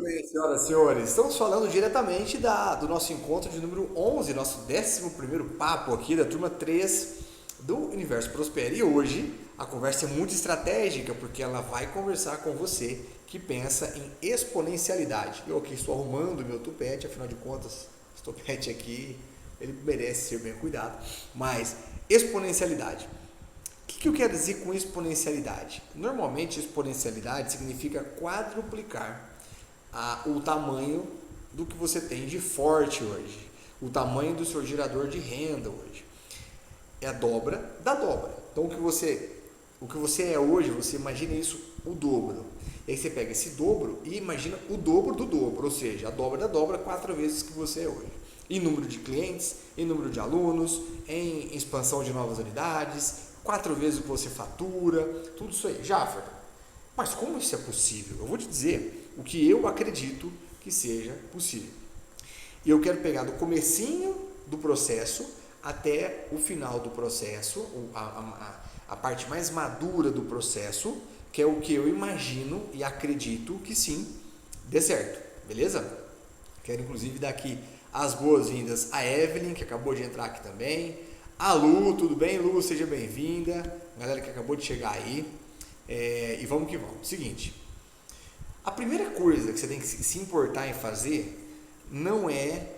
bem, senhoras e senhores. Estamos falando diretamente do nosso encontro de número 11, nosso 11º papo aqui da turma 3 do Universo Prospera. E hoje a conversa é muito estratégica porque ela vai conversar com você que pensa em exponencialidade. Eu aqui estou arrumando o meu tupete, afinal de contas, esse tupete aqui, ele merece ser bem cuidado. Mas exponencialidade. O que eu quero dizer com exponencialidade? Normalmente, exponencialidade significa quadruplicar o tamanho do que você tem de forte hoje, o tamanho do seu gerador de renda hoje. É a dobra da dobra. Então, o que você é hoje, você imagina isso o dobro. E aí você pega esse dobro e imagina o dobro do dobro, ou seja, a dobra da dobra, 4 vezes que você é hoje. Em número de clientes, em número de alunos, em expansão de novas unidades, 4 vezes o que você fatura, tudo isso aí. Jaffer, mas como isso é possível? Eu vou te dizer o que eu acredito que seja possível. E eu quero pegar do comecinho do processo até o final do processo, a parte mais madura do processo, que é o que eu imagino e acredito que sim, dê certo, beleza? Quero inclusive dar aqui as boas-vindas a Evelyn, que acabou de entrar aqui também, a Lu, tudo bem, Lu? Seja bem-vinda, galera que acabou de chegar aí, e vamos que vamos. Seguinte, a primeira coisa que você tem que se importar em fazer não é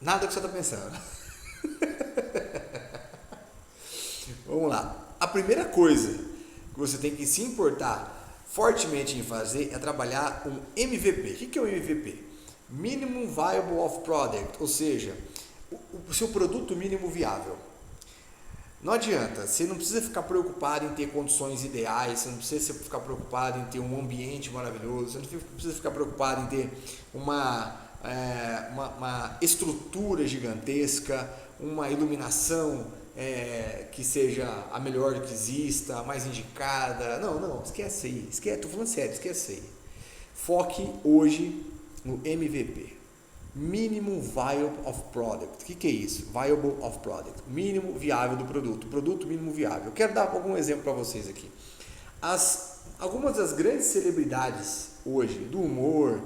nada que você está pensando. Vamos lá. A primeira coisa que você tem que se importar fortemente em fazer é trabalhar um MVP. O que é um MVP? Minimum Viable of Product, ou seja, o seu produto mínimo viável. Não adianta, você não precisa ficar preocupado em ter condições ideais, você não precisa ficar preocupado em ter um ambiente maravilhoso, você não precisa ficar preocupado em ter uma estrutura gigantesca, uma iluminação que seja a melhor que exista, a mais indicada. Não, esquece aí, estou falando sério, esquece aí. Foque hoje no MVP. Minimum Viable of Product. O que é isso? Viable of Product. Mínimo viável do produto. Produto mínimo viável. Eu quero dar algum exemplo para vocês aqui. Algumas das grandes celebridades hoje, do humor,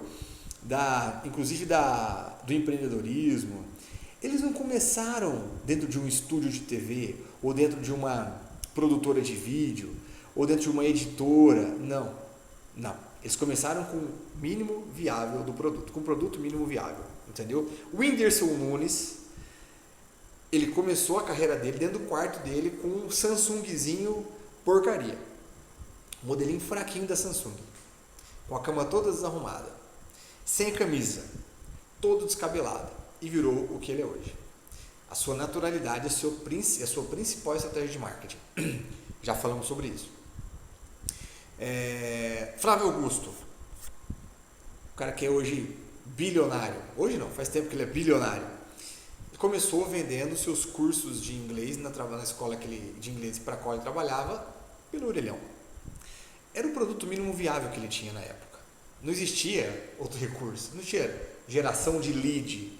inclusive do empreendedorismo, eles não começaram dentro de um estúdio de TV, ou dentro de uma produtora de vídeo, ou dentro de uma editora. Não. Eles começaram com o mínimo viável do produto, com o produto mínimo viável, entendeu? O Whindersson Nunes, ele começou a carreira dele dentro do quarto dele com um Samsungzinho porcaria, modelinho fraquinho da Samsung, com a cama toda desarrumada, sem camisa, todo descabelado, e virou o que ele é hoje. A sua naturalidade é a sua principal estratégia de marketing. Já falamos sobre isso. Flávio Augusto, o cara que é hoje bilionário, hoje não, faz tempo que ele é bilionário. Ele começou vendendo seus cursos de inglês na escola de inglês para a qual ele trabalhava pelo orelhão. Era o produto mínimo viável que ele tinha na época. Não existia outro recurso, não existia geração de lead,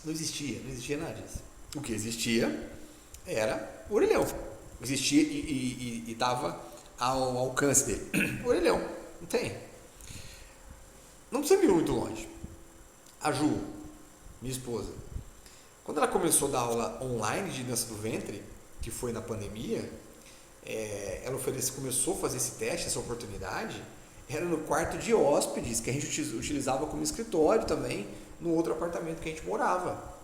não existia nada disso. O que existia era o orelhão. Existia e estava ao alcance dele. O orelhão, não tem. Não precisa ir muito longe. A Ju, minha esposa, quando ela começou a dar aula online de dança do ventre, que foi na pandemia, ela começou a fazer esse teste, essa oportunidade, era no quarto de hóspedes, que a gente utilizava como escritório também, no outro apartamento que a gente morava.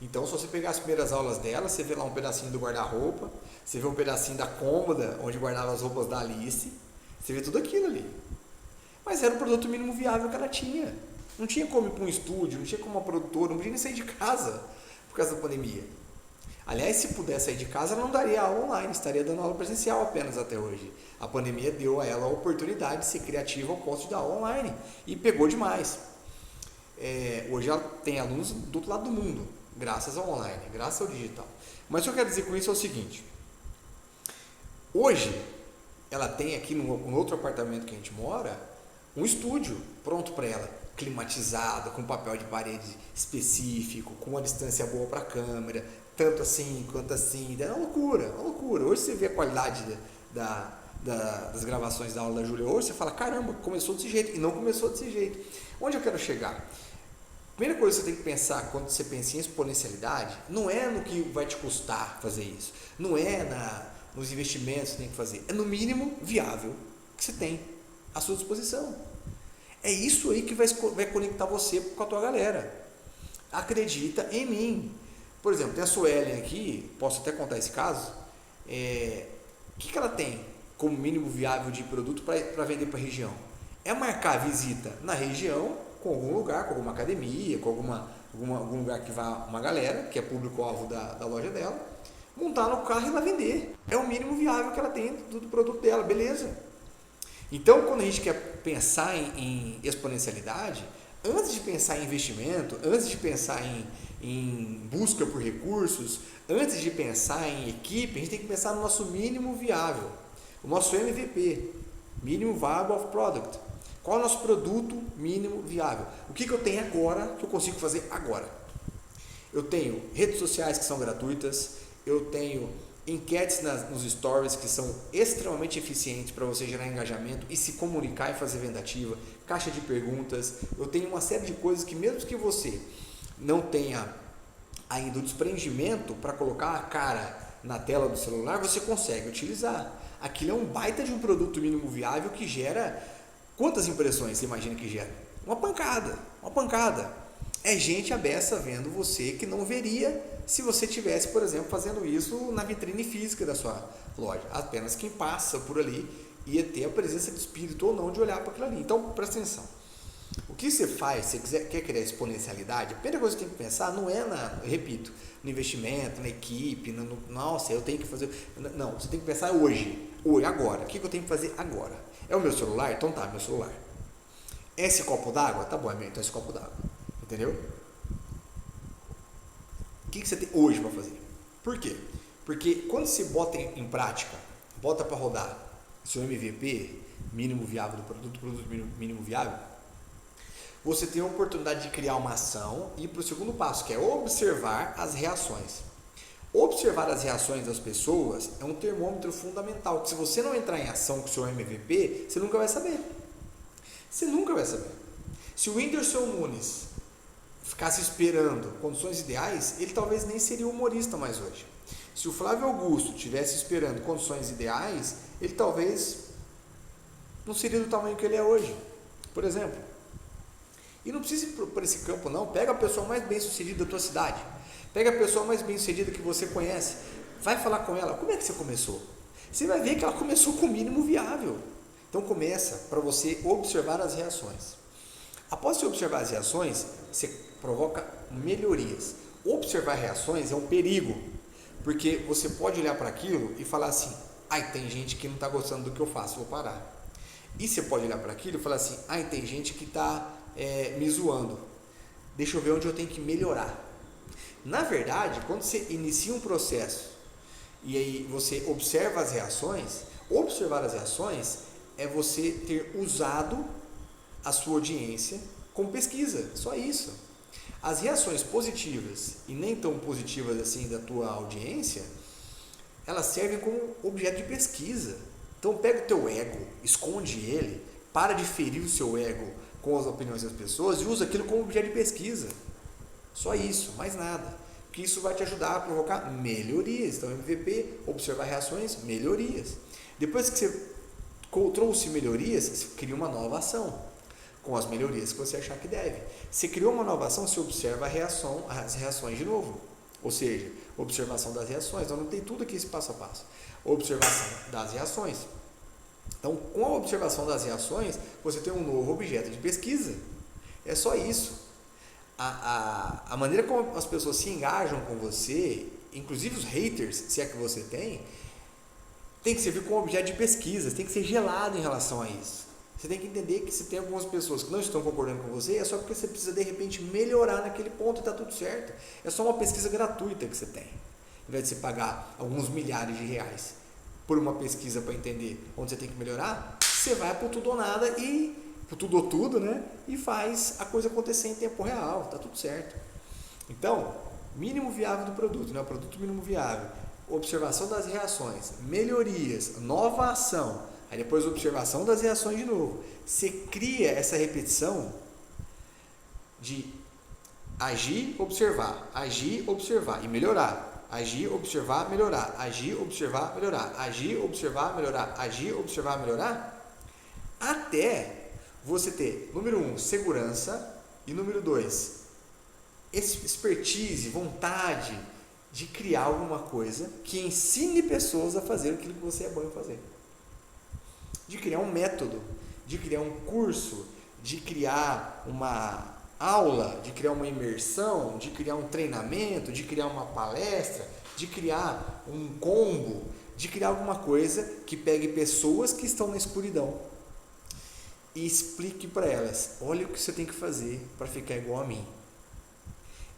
Então, se você pegar as primeiras aulas dela, você vê lá um pedacinho do guarda-roupa, você vê um pedacinho da cômoda, onde guardava as roupas da Alice, você vê tudo aquilo ali. Mas era o produto mínimo viável que ela tinha. Não tinha como ir para um estúdio, não tinha como uma produtora, não podia nem sair de casa por causa da pandemia. Aliás, se pudesse sair de casa, ela não daria aula online, estaria dando aula presencial apenas até hoje. A pandemia deu a ela a oportunidade de ser criativa ao ponto de dar aula online e pegou demais. Hoje ela tem alunos do outro lado do mundo, graças ao online, graças ao digital. Mas o que eu quero dizer com isso é o seguinte: hoje ela tem aqui no outro apartamento que a gente mora, um estúdio pronto para ela, climatizado, com papel de parede específico, com uma distância boa para a câmera, tanto assim quanto assim. É uma loucura, uma loucura. Hoje você vê a qualidade das gravações da aula da Júlia hoje, você fala, caramba, começou desse jeito, e não começou desse jeito. Onde eu quero chegar? Primeira coisa que você tem que pensar quando você pensa em exponencialidade, não é no que vai te custar fazer isso, não é nos investimentos que você tem que fazer, é no mínimo viável que você tem à sua disposição. É isso aí que vai conectar você com a tua galera. Acredita em mim. Por exemplo, tem a Suelen aqui, posso até contar esse caso. O que ela tem como mínimo viável de produto para vender para a região? É marcar visita na região, com algum lugar, com alguma academia, com algum lugar que vá uma galera, que é público-alvo da loja dela, montar no carro e lá vender. É o mínimo viável que ela tem do produto dela, beleza? Então, quando a gente quer pensar em exponencialidade, antes de pensar em investimento, antes de pensar em busca por recursos, antes de pensar em equipe, a gente tem que pensar no nosso mínimo viável, o nosso MVP, Minimum Viable Product. Qual é o nosso produto mínimo viável? O que eu tenho agora, que eu consigo fazer agora? Eu tenho redes sociais que são gratuitas, eu tenho enquetes nos stories que são extremamente eficientes para você gerar engajamento e se comunicar e fazer venda ativa, caixa de perguntas, eu tenho uma série de coisas que mesmo que você não tenha ainda o desprendimento para colocar a cara na tela do celular, você consegue utilizar. Aquilo é um baita de um produto mínimo viável que gera, quantas impressões você imagina que gera? Uma pancada. É gente abessa vendo você que não veria se você tivesse, por exemplo, fazendo isso na vitrine física da sua loja. Apenas quem passa por ali ia ter a presença de espírito ou não de olhar para aquilo ali. Então, presta atenção. O que você faz, se você quer criar exponencialidade, a primeira coisa que você tem que pensar não é, repito, no investimento, na equipe, nossa, eu tenho que fazer... Não, você tem que pensar hoje, agora. O que eu tenho que fazer agora? É o meu celular? Então tá, meu celular. É esse copo d'água? Tá bom, é meu, então esse copo d'água. Entendeu? O que você tem hoje para fazer? Por quê? Porque quando você bota em prática, bota para rodar seu MVP, mínimo viável do produto mínimo viável, você tem a oportunidade de criar uma ação e ir para o segundo passo, que é observar as reações. Observar as reações das pessoas é um termômetro fundamental, que se você não entrar em ação com o seu MVP, você nunca vai saber. Você nunca vai saber. Se o Whindersson Nunes ficasse esperando condições ideais, ele talvez nem seria humorista mais hoje. Se o Flávio Augusto estivesse esperando condições ideais, ele talvez não seria do tamanho que ele é hoje, por exemplo. E não precisa ir por esse campo não, pega a pessoa mais bem sucedida da tua cidade, pega a pessoa mais bem sucedida que você conhece, vai falar com ela, como é que você começou? Você vai ver que ela começou com o mínimo viável. Então começa para você observar as reações. Após você observar as reações, você provoca melhorias. Observar reações é um perigo, porque você pode olhar para aquilo e falar assim, tem gente que não está gostando do que eu faço, vou parar. E você pode olhar para aquilo e falar assim, tem gente que está me zoando, deixa eu ver onde eu tenho que melhorar. Na verdade, quando você inicia um processo e aí você observa as reações, observar as reações é você ter usado a sua audiência com pesquisa, só isso. As reações positivas e nem tão positivas assim da tua audiência, elas servem como objeto de pesquisa. Então pega o teu ego, esconde ele, para de ferir o seu ego com as opiniões das pessoas e usa aquilo como objeto de pesquisa. Só isso, mais nada. Porque isso vai te ajudar a provocar melhorias. Então MVP, observar reações, melhorias. Depois que você trouxe melhorias, você cria uma nova ação com as melhorias que você achar que deve. Você criou uma nova ação, você observa as reações de novo. Ou seja, observação das reações. Então não tem tudo aqui esse passo a passo. Observação das reações. Então, com a observação das reações, você tem um novo objeto de pesquisa. É só isso. A maneira como as pessoas se engajam com você, inclusive os haters, se é que você tem que servir como objeto de pesquisa, tem que ser gelado em relação a isso. Você tem que entender que se tem algumas pessoas que não estão concordando com você, é só porque você precisa de repente melhorar naquele ponto e está tudo certo. É só uma pesquisa gratuita que você tem, ao invés de você pagar alguns milhares de reais por uma pesquisa para entender onde você tem que melhorar, você vai pro tudo ou nada e pro tudo ou tudo, né? E faz a coisa acontecer em tempo real, tá tudo certo. Então, mínimo viável do produto, né? O produto mínimo viável, observação das reações, melhorias, nova ação, Aí depois observação das reações de novo. Você cria essa repetição de agir, observar e melhorar. Agir, observar, melhorar. Agir, observar, melhorar. Agir, observar, melhorar. Agir, observar, melhorar. Até você ter, número 1, segurança e número 2, expertise, vontade de criar alguma coisa que ensine pessoas a fazer aquilo que você é bom em fazer. De criar um método, de criar um curso, de criar uma aula, de criar uma imersão, de criar um treinamento, de criar uma palestra, de criar um combo, de criar alguma coisa que pegue pessoas que estão na escuridão e explique para elas: olha o que você tem que fazer para ficar igual a mim.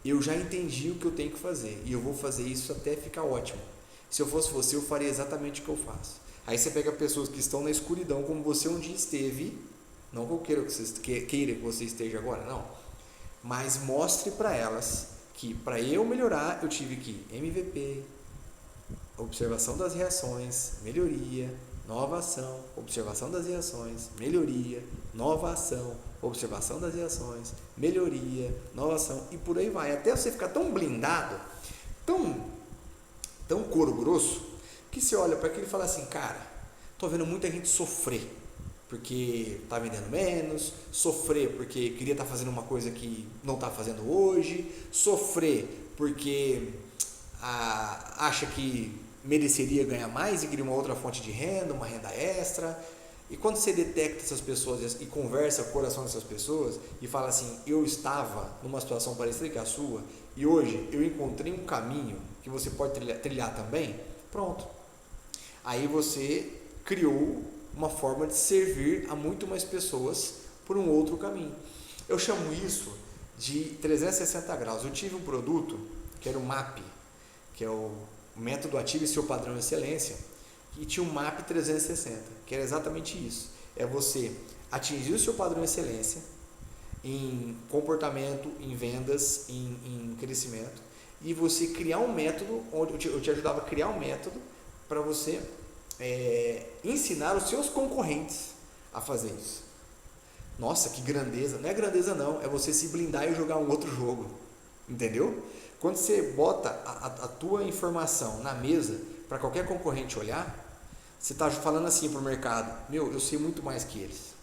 Eu já entendi o que eu tenho que fazer e eu vou fazer isso até ficar ótimo. Se eu fosse você, eu faria exatamente o que eu faço. Aí você pega pessoas que estão na escuridão, como você um dia esteve, não que eu queira que você esteja agora, não. Mas mostre para elas que para eu melhorar, eu tive que MVP, observação das reações, melhoria, nova ação, observação das reações, melhoria, nova ação, observação das reações, melhoria, nova ação, e por aí vai, até você ficar tão blindado, tão couro grosso, que você olha para aquilo e fala assim: cara, tô vendo muita gente sofrer porque tá vendendo menos, sofrer porque queria estar fazendo uma coisa que não está fazendo hoje, sofrer porque acha que mereceria ganhar mais e queria uma outra fonte de renda, uma renda extra. E quando você detecta essas pessoas e conversa com o coração dessas pessoas e fala assim: eu estava numa situação parecida com a sua e hoje eu encontrei um caminho que você pode trilhar também, pronto. Aí você criou uma forma de servir a muito mais pessoas por um outro caminho. Eu chamo isso de 360 graus. Eu tive um produto que era o MAP, que é o Método Ative Seu Padrão de Excelência, e tinha um MAP 360, que era exatamente isso. É você atingir o seu padrão de excelência em comportamento, em vendas, em crescimento, e você criar um método, onde eu te ajudava a criar um método para você ensinar os seus concorrentes a fazer isso. Nossa, que grandeza! Não é grandeza não, é você se blindar e jogar um outro jogo, entendeu? Quando você bota a tua informação na mesa para qualquer concorrente olhar, você está falando assim para o mercado: meu, eu sei muito mais que eles,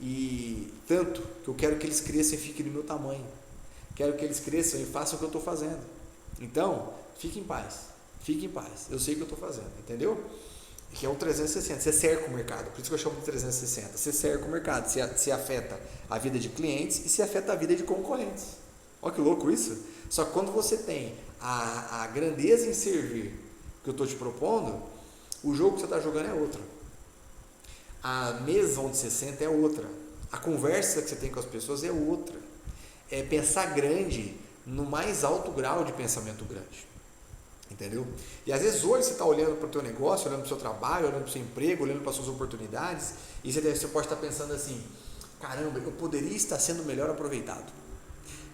e tanto que eu quero que eles cresçam e fiquem do meu tamanho, quero que eles cresçam e façam o que eu estou fazendo, então fique em paz, eu sei o que eu estou fazendo, entendeu? Que é o 360, você cerca o mercado, por isso que eu chamo de 360, você cerca o mercado, você afeta a vida de clientes e você afeta a vida de concorrentes. Olha que louco isso. Só que quando você tem a grandeza em servir que eu estou te propondo, o jogo que você está jogando é outro, a mesa onde você senta é outra, a conversa que você tem com as pessoas é outra, é pensar grande no mais alto grau de pensamento grande, entendeu? E às vezes hoje você está olhando para o teu negócio, olhando para o seu trabalho, olhando para o seu emprego, olhando para as suas oportunidades, e você pode estar pensando assim: caramba, eu poderia estar sendo melhor aproveitado,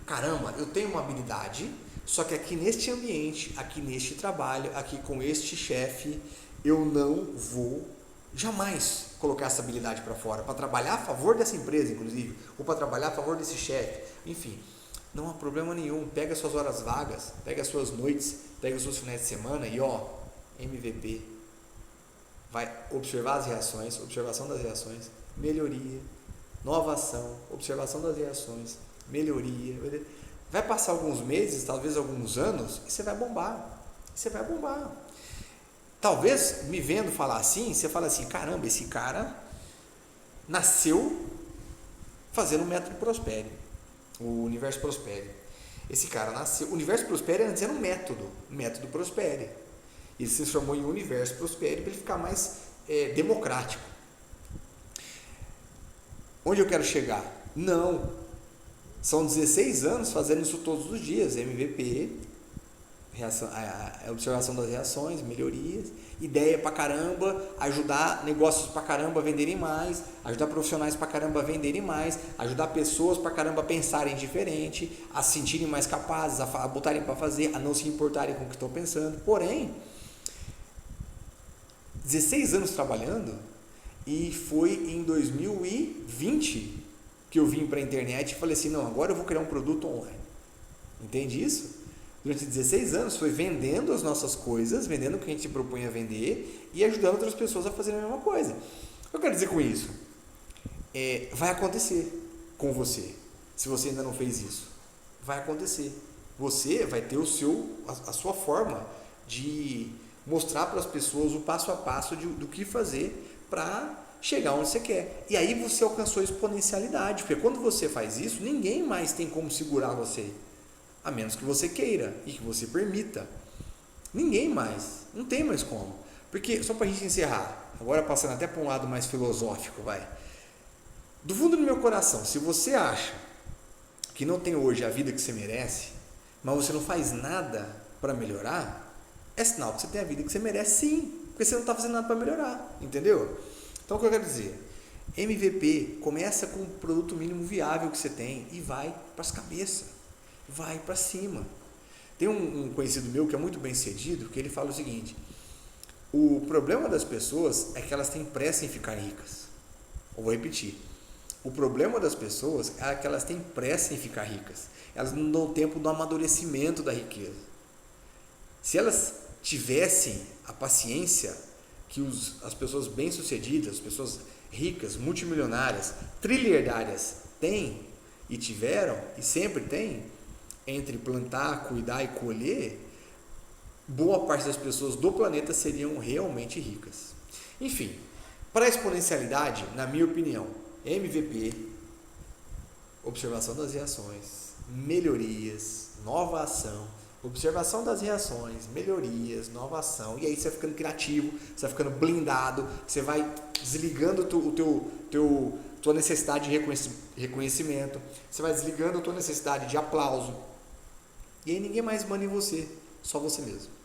caramba, eu tenho uma habilidade, só que aqui neste ambiente, aqui neste trabalho, aqui com este chefe, eu não vou jamais colocar essa habilidade para fora, para trabalhar a favor dessa empresa, inclusive, ou para trabalhar a favor desse chefe, enfim, não há problema nenhum. Pega as suas horas vagas, pega as suas noites, pega os seus finais de semana e MVP, vai observar as reações, observação das reações, melhoria, nova ação, observação das reações, melhoria. Vai passar alguns meses, talvez alguns anos, e você vai bombar. Talvez, me vendo falar assim, você fala assim: caramba, esse cara nasceu fazendo o método Prospere, o Universo Prospere. Esse cara nasceu, o Universo Prospere antes era um método Prospere. Ele se transformou em Universo Prospere para ele ficar mais democrático. Onde eu quero chegar? Não. São 16 anos fazendo isso todos os dias, MVP, observação das reações, melhorias, ideia pra caramba, ajudar negócios pra caramba a venderem mais, ajudar profissionais pra caramba a venderem mais, ajudar pessoas pra caramba a pensarem diferente, a se sentirem mais capazes, a botarem para fazer, a não se importarem com o que estão pensando. Porém, 16 anos trabalhando e foi em 2020 que eu vim para a internet e falei assim, não, agora eu vou criar um produto online. Entende isso? Durante 16 anos foi vendendo as nossas coisas, vendendo o que a gente se propõe a vender e ajudando outras pessoas a fazerem a mesma coisa. O que eu quero dizer com isso? Vai acontecer com você, se você ainda não fez isso. Vai acontecer. Você vai ter a sua forma de mostrar para as pessoas o passo a passo do que fazer para chegar onde você quer. E aí você alcançou a exponencialidade, porque quando você faz isso, ninguém mais tem como segurar você, a menos que você queira e que você permita. Ninguém mais, não tem mais como. Porque, só para a gente encerrar, agora passando até para um lado mais filosófico, do fundo do meu coração, se você acha que não tem hoje a vida que você merece, mas você não faz nada para melhorar, é sinal que você tem a vida que você merece sim, porque você não está fazendo nada para melhorar, entendeu? Então o que eu quero dizer? MVP, começa com o produto mínimo viável que você tem e vai para as cabeças, vai para cima. Tem um conhecido meu que é muito bem sucedido, que ele fala o seguinte: o problema das pessoas é que elas têm pressa em ficar ricas. Eu vou repetir. O problema das pessoas é que elas têm pressa em ficar ricas. Elas não dão tempo do amadurecimento da riqueza. Se elas tivessem a paciência que as pessoas bem-sucedidas, as pessoas ricas, multimilionárias, trilhardárias têm e tiveram e sempre têm, entre plantar, cuidar e colher, boa parte das pessoas do planeta seriam realmente ricas. Enfim, para a exponencialidade, na minha opinião, MVP, observação das reações, melhorias, nova ação, observação das reações, melhorias, nova ação, e aí você vai ficando criativo, você vai ficando blindado, você vai desligando tua necessidade de reconhecimento, você vai desligando a tua necessidade de aplauso, e aí ninguém mais manda em você, só você mesmo.